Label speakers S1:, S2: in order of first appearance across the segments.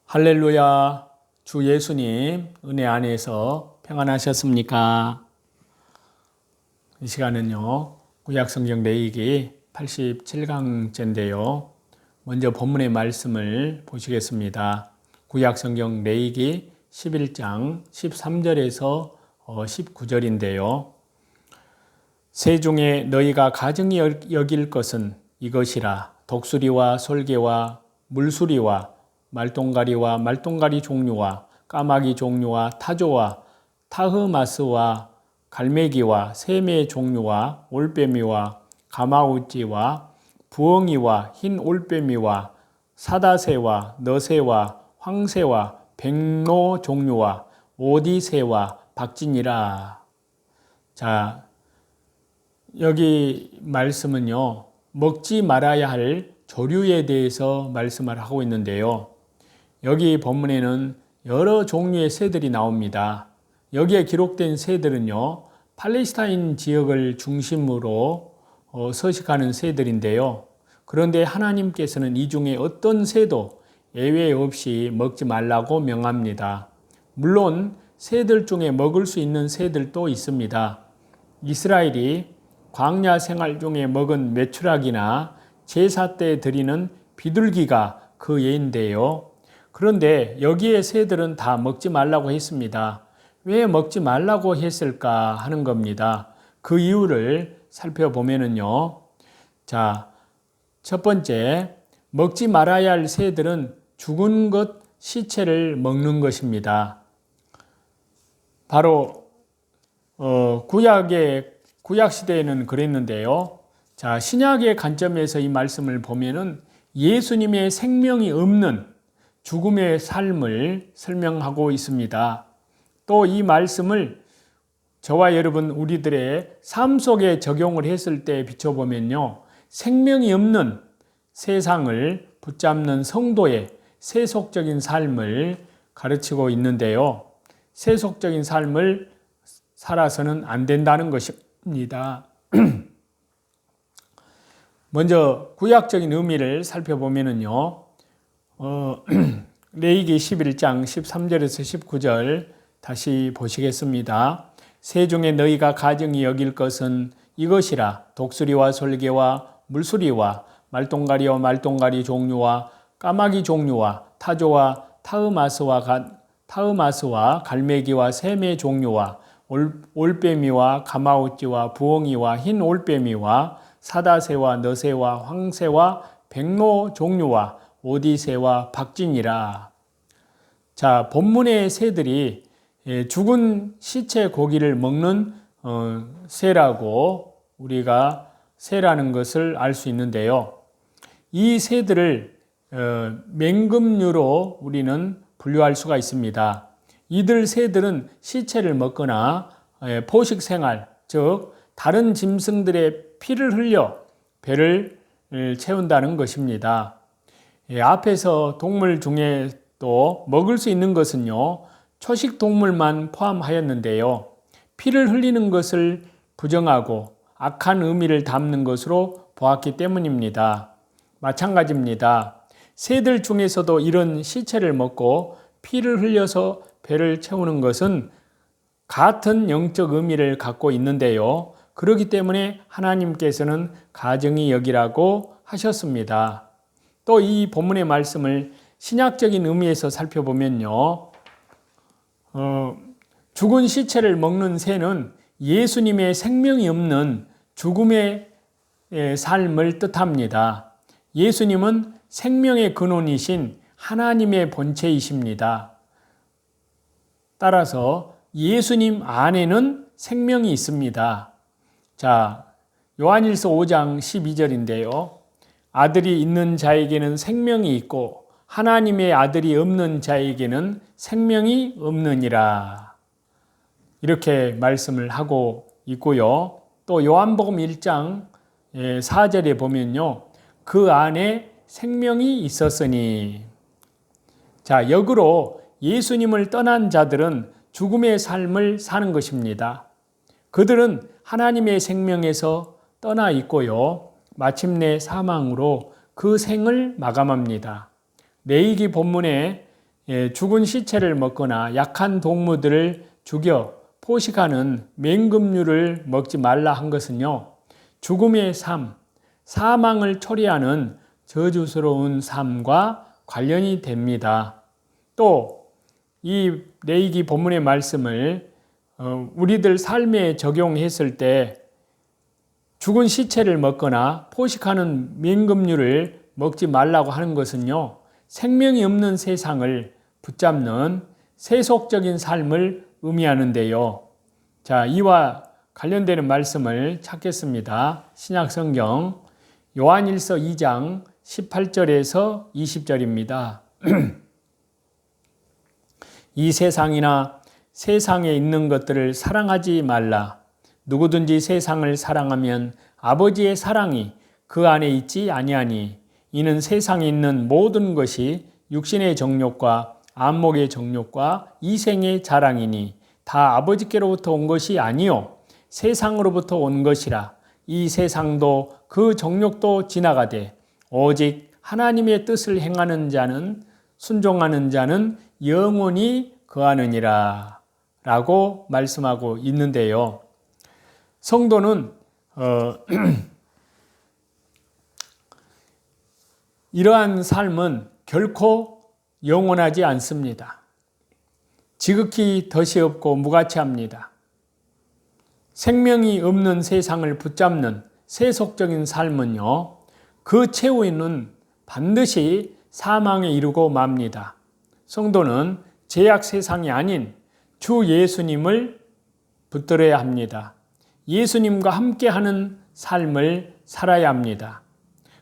S1: 할렐루야, 주 예수님 은혜 안에서 평안하셨습니까? 이 시간은요, 구약성경 레위기 87강째인데요. 먼저 본문의 말씀을 보시겠습니다. 구약성경 레위기 11장 13절에서 19절인데요. 새 중에 너희가 가증히 여길 것은 이것이라. 독수리와 솔개와 물수리와 말똥가리와 말똥가리 종류와 까마귀 종류와 타조와 타흐마스와 갈매기와 새매 종류와 올빼미와 가마우찌와 부엉이와 흰 올빼미와 사다새와 너새와 황새와 백로 종류와 오디새와 박진이라. 자, 여기 말씀은요, 먹지 말아야 할 조류에 대해서 말씀을 하고 있는데요. 여기 본문에는 여러 종류의 새들이 나옵니다. 여기에 기록된 새들은요, 팔레스타인 지역을 중심으로 서식하는 새들인데요. 그런데 하나님께서는 이 중에 어떤 새도 예외 없이 먹지 말라고 명합니다. 물론 새들 중에 먹을 수 있는 새들도 있습니다. 이스라엘이 광야 생활 중에 먹은 메추라기나 제사 때 드리는 비둘기가 그 예인데요. 그런데 여기에 새들은 다 먹지 말라고 했습니다. 왜 먹지 말라고 했을까 하는 겁니다. 그 이유를 살펴보면요. 자, 첫 번째, 먹지 말아야 할 새들은 죽은 것 시체를 먹는 것입니다. 바로 구약 시대에는 그랬는데요. 자, 신약의 관점에서 이 말씀을 보면은 예수님의 생명이 없는 죽음의 삶을 설명하고 있습니다. 또 이 말씀을 저와 여러분 우리들의 삶 속에 적용을 했을 때 비춰보면요, 생명이 없는 세상을 붙잡는 성도의 세속적인 삶을 가르치고 있는데요. 세속적인 삶을 살아서는 안 된다는 것입니다. 먼저 구약적인 의미를 살펴보면요, 레위기 11장 13절에서 19절 다시 보시겠습니다. 새 중에 너희가 가증히 여길 것은 이것이라. 독수리와 솔개와 물수리와 말똥가리와 말똥가리 종류와 까마귀 종류와 타조와 타흐마스와 갈매기와 새매 종류와 올빼미와 가마우찌와 부엉이와 흰 올빼미와 사다새와 너새와 황새와 백로 종류와 오디새와 박진이라. 자, 본문의 새들이 죽은 시체 고기를 먹는 새라고 우리가 새라는 것을 알 수 있는데요. 이 새들을 맹금류로 우리는 분류할 수가 있습니다. 이들 새들은 시체를 먹거나 포식 생활, 즉 다른 짐승들의 피를 흘려 배를 채운다는 것입니다. 앞에서 동물 중에 또 먹을 수 있는 것은요, 초식 동물만 포함하였는데요. 피를 흘리는 것을 부정하고 악한 의미를 담는 것으로 보았기 때문입니다. 마찬가지입니다. 새들 중에서도 이런 시체를 먹고 피를 흘려서 배를 채우는 것은 같은 영적 의미를 갖고 있는데요. 그렇기 때문에 하나님께서는 가증히 여기라고 하셨습니다. 또 이 본문의 말씀을 신약적인 의미에서 살펴보면요, 죽은 시체를 먹는 새는 예수님의 생명이 없는 죽음의 삶을 뜻합니다. 예수님은 생명의 근원이신 하나님의 본체이십니다. 따라서 예수님 안에는 생명이 있습니다. 자, 요한일서 5장 12절인데요. 아들이 있는 자에게는 생명이 있고 하나님의 아들이 없는 자에게는 생명이 없느니라. 이렇게 말씀을 하고 있고요. 또 요한복음 1장 4절에 보면요, 그 안에 생명이 있었으니. 자, 역으로 예수님을 떠난 자들은 죽음의 삶을 사는 것입니다. 그들은 하나님의 생명에서 떠나 있고요, 마침내 사망으로 그 생을 마감합니다. 레위기 본문에 죽은 시체를 먹거나 약한 동물들을 죽여 포식하는 맹금류를 먹지 말라 한 것은요, 죽음의 삶, 사망을 초래하는 저주스러운 삶과 관련이 됩니다. 또 이 레위기 본문의 말씀을 우리들 삶에 적용했을 때 죽은 시체를 먹거나 포식하는 맹금류를 먹지 말라고 하는 것은요, 생명이 없는 세상을 붙잡는 세속적인 삶을 의미하는데요. 자, 이와 관련되는 말씀을 찾겠습니다. 신약 성경 요한일서 2장 18절에서 20절입니다. 이 세상이나 세상에 있는 것들을 사랑하지 말라. 누구든지 세상을 사랑하면 아버지의 사랑이 그 안에 있지 아니하니 이는 세상에 있는 모든 것이 육신의 정욕과 안목의 정욕과 이생의 자랑이니 다 아버지께로부터 온 것이 아니요 세상으로부터 온 것이라. 이 세상도 그 정욕도 지나가되 오직 하나님의 뜻을 행하는 자는 순종하는 자는 영원히 거하느니라 라고 말씀하고 있는데요. 성도는 이러한 삶은 결코 영원하지 않습니다. 지극히 덫이 없고 무가치합니다. 생명이 없는 세상을 붙잡는 세속적인 삶은요, 그 최후에는 반드시 사망에 이르고 맙니다. 성도는 죄악 세상이 아닌 주 예수님을 붙들어야 합니다. 예수님과 함께하는 삶을 살아야 합니다.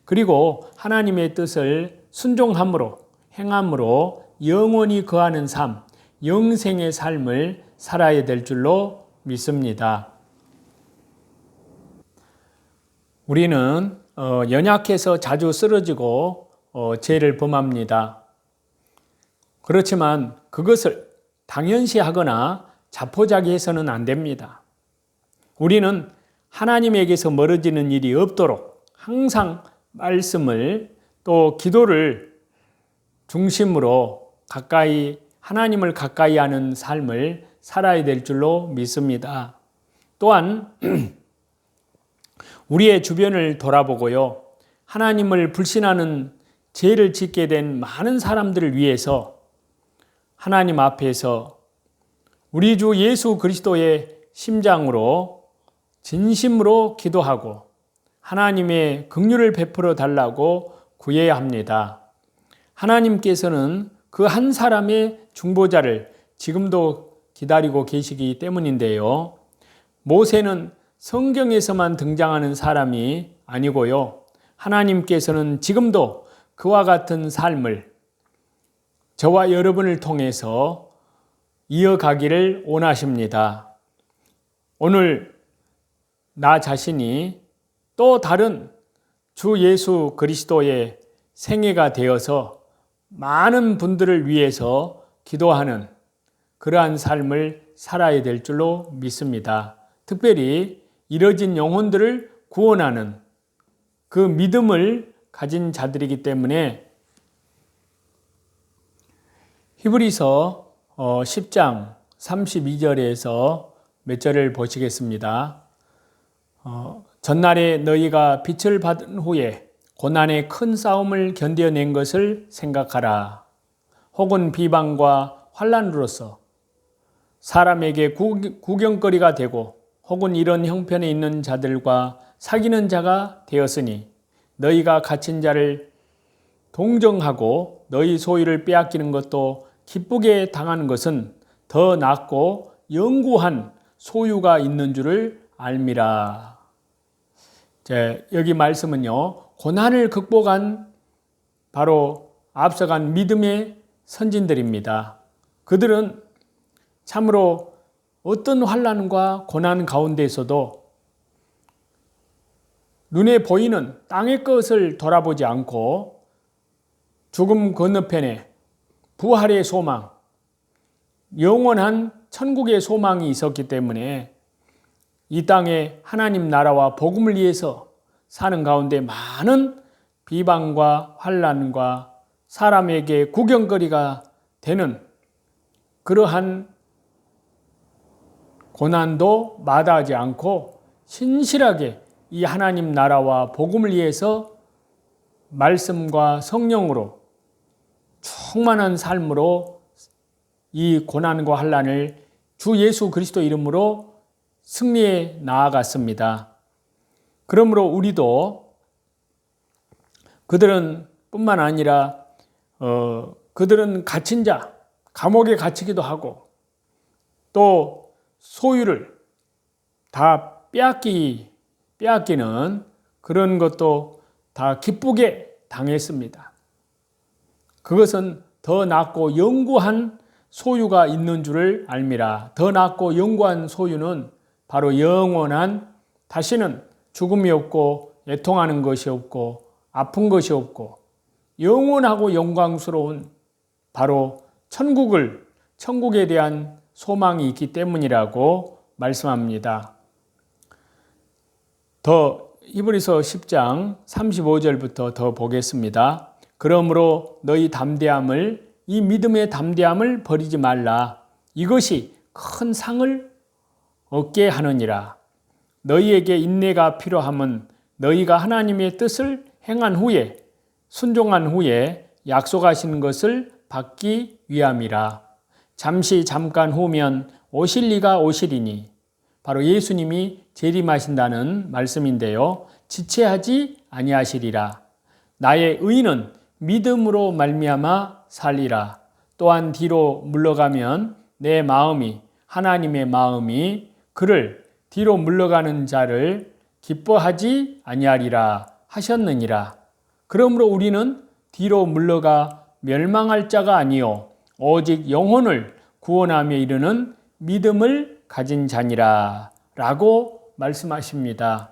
S1: 그리고 하나님의 뜻을 순종함으로 행함으로 영원히 거하는 삶, 영생의 삶을 살아야 될 줄로 믿습니다. 우리는 연약해서 자주 쓰러지고 죄를 범합니다. 그렇지만 그것을 당연시하거나 자포자기해서는 안 됩니다. 우리는 하나님에게서 멀어지는 일이 없도록 항상 말씀을 또 기도를 중심으로 하나님을 가까이 하는 삶을 살아야 될 줄로 믿습니다. 또한 우리의 주변을 돌아보고요, 하나님을 불신하는 죄를 짓게 된 많은 사람들을 위해서 하나님 앞에서 우리 주 예수 그리스도의 심장으로 진심으로 기도하고 하나님의 긍휼을 베풀어 달라고 구해야 합니다. 하나님께서는 그 한 사람의 중보자를 지금도 기다리고 계시기 때문인데요. 모세는 성경에서만 등장하는 사람이 아니고요, 하나님께서는 지금도 그와 같은 삶을 저와 여러분을 통해서 이어가기를 원하십니다. 오늘 나 자신이 또 다른 주 예수 그리스도의 생애가 되어서 많은 분들을 위해서 기도하는 그러한 삶을 살아야 될 줄로 믿습니다. 특별히 이뤄진 영혼들을 구원하는 그 믿음을 가진 자들이기 때문에 히브리서 10장 32절에서 몇 절을 보시겠습니다. 전날에 너희가 빛을 받은 후에 고난의 큰 싸움을 견뎌낸 것을 생각하라. 혹은 비방과 환난으로서 사람에게 구경거리가 되고 혹은 이런 형편에 있는 자들과 사귀는 자가 되었으니 너희가 갇힌 자를 동정하고 너희 소유를 빼앗기는 것도 기쁘게 당하는 것은 더 낫고 영구한 소유가 있는 줄을 알미라. 여기 말씀은요, 고난을 극복한 바로 앞서간 믿음의 선진들입니다. 그들은 참으로 어떤 환난과 고난 가운데에서도 눈에 보이는 땅의 것을 돌아보지 않고 죽음 건너편에 부활의 소망, 영원한 천국의 소망이 있었기 때문에 이 땅에 하나님 나라와 복음을 위해서 사는 가운데 많은 비방과 환난과 사람에게 구경거리가 되는 그러한 고난도 마다하지 않고 신실하게 이 하나님 나라와 복음을 위해서 말씀과 성령으로 충만한 삶으로 이 고난과 환난을 주 예수 그리스도 이름으로 승리해 나아갔습니다. 그러므로 우리도 그들은 뿐만 아니라 그들은 갇힌 자, 감옥에 갇히기도 하고 또 소유를 다 빼앗기는 그런 것도 다 기쁘게 당했습니다. 그것은 더 낫고 영구한 소유가 있는 줄을 알미라. 더 낫고 영구한 소유는 바로 영원한 다시는 죽음이 없고 애통하는 것이 없고 아픈 것이 없고 영원하고 영광스러운 바로 천국에 대한 소망이 있기 때문이라고 말씀합니다. 더 히브리서 10장 35절부터 더 보겠습니다. 그러므로 너희 이 믿음의 담대함을 버리지 말라. 이것이 큰 상을 얻게 하느니라. 너희에게 인내가 필요함은 너희가 하나님의 뜻을 행한 후에 순종한 후에 약속하시는 것을 받기 위함이라. 잠깐 후면 오실 이가 오시리니 바로 예수님이 재림하신다는 말씀인데요. 지체하지 아니하시리라. 나의 의는 믿음으로 말미암아 살리라. 또한 뒤로 물러가면 내 마음이 하나님의 마음이 그를 뒤로 물러가는 자를 기뻐하지 아니하리라 하셨느니라. 그러므로 우리는 뒤로 물러가 멸망할 자가 아니요 오직 영혼을 구원하며 이르는 믿음을 가진 자니라 라고 말씀하십니다.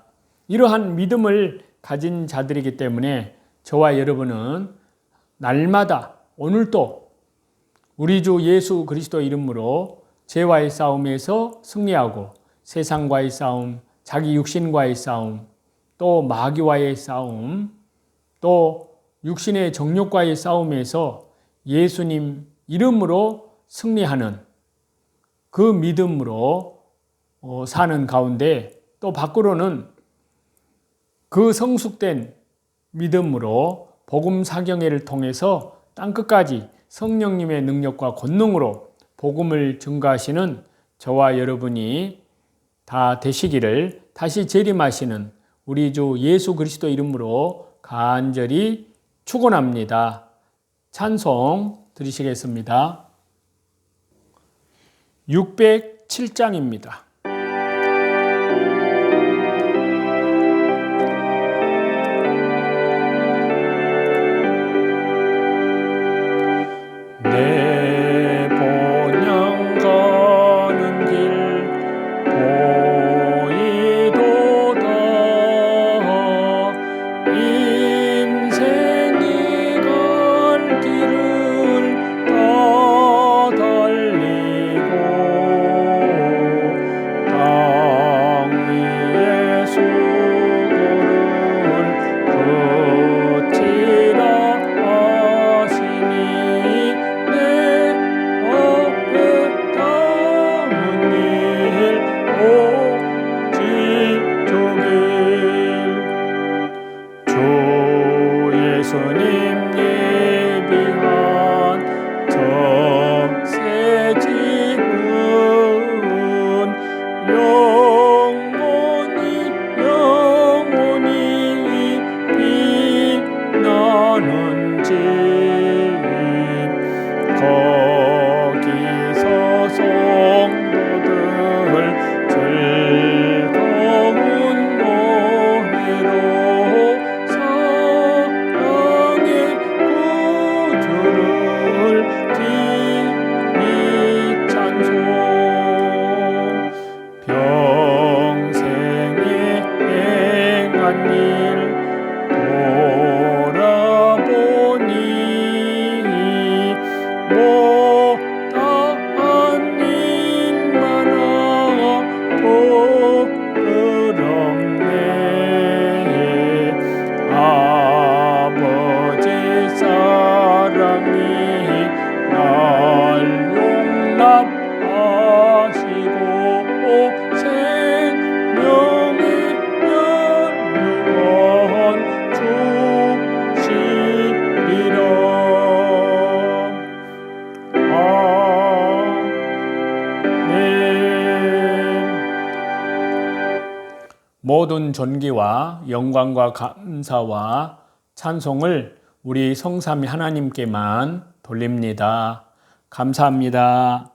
S1: 이러한 믿음을 가진 자들이기 때문에 저와 여러분은 날마다 오늘도 우리 주 예수 그리스도 이름으로 죄와의 싸움에서 승리하고 세상과의 싸움, 자기 육신과의 싸움, 또 마귀와의 싸움, 또 육신의 정욕과의 싸움에서 예수님 이름으로 승리하는 그 믿음으로 사는 가운데 또 밖으로는 그 성숙된 믿음으로 복음 사경회를 통해서 땅끝까지 성령님의 능력과 권능으로 복음을 증거하시는 저와 여러분이 다 되시기를 다시 재림하시는 우리 주 예수 그리스도 이름으로 간절히 축원합니다. 찬송 드리시겠습니다. 607장입니다. 내 본향 가는 길 보이도다. 인생이 갈 길을 다 달리고 땅 위의 수고를 그치라 하시니 내 앞에 남은 일 오직 주길. 주 예수님 예비한 저 새 집은 영원히 빛나는 집. 거기서 성도들 즐거운 노래로 사랑의 구주를 기리 찬송. 평생에 행한 일 돌아보니 못한 일 많아 부끄럽네. 아버지 사랑이 나 모든 존귀와 영광과 감사와 찬송을 우리 성삼위 하나님께만 돌립니다. 감사합니다.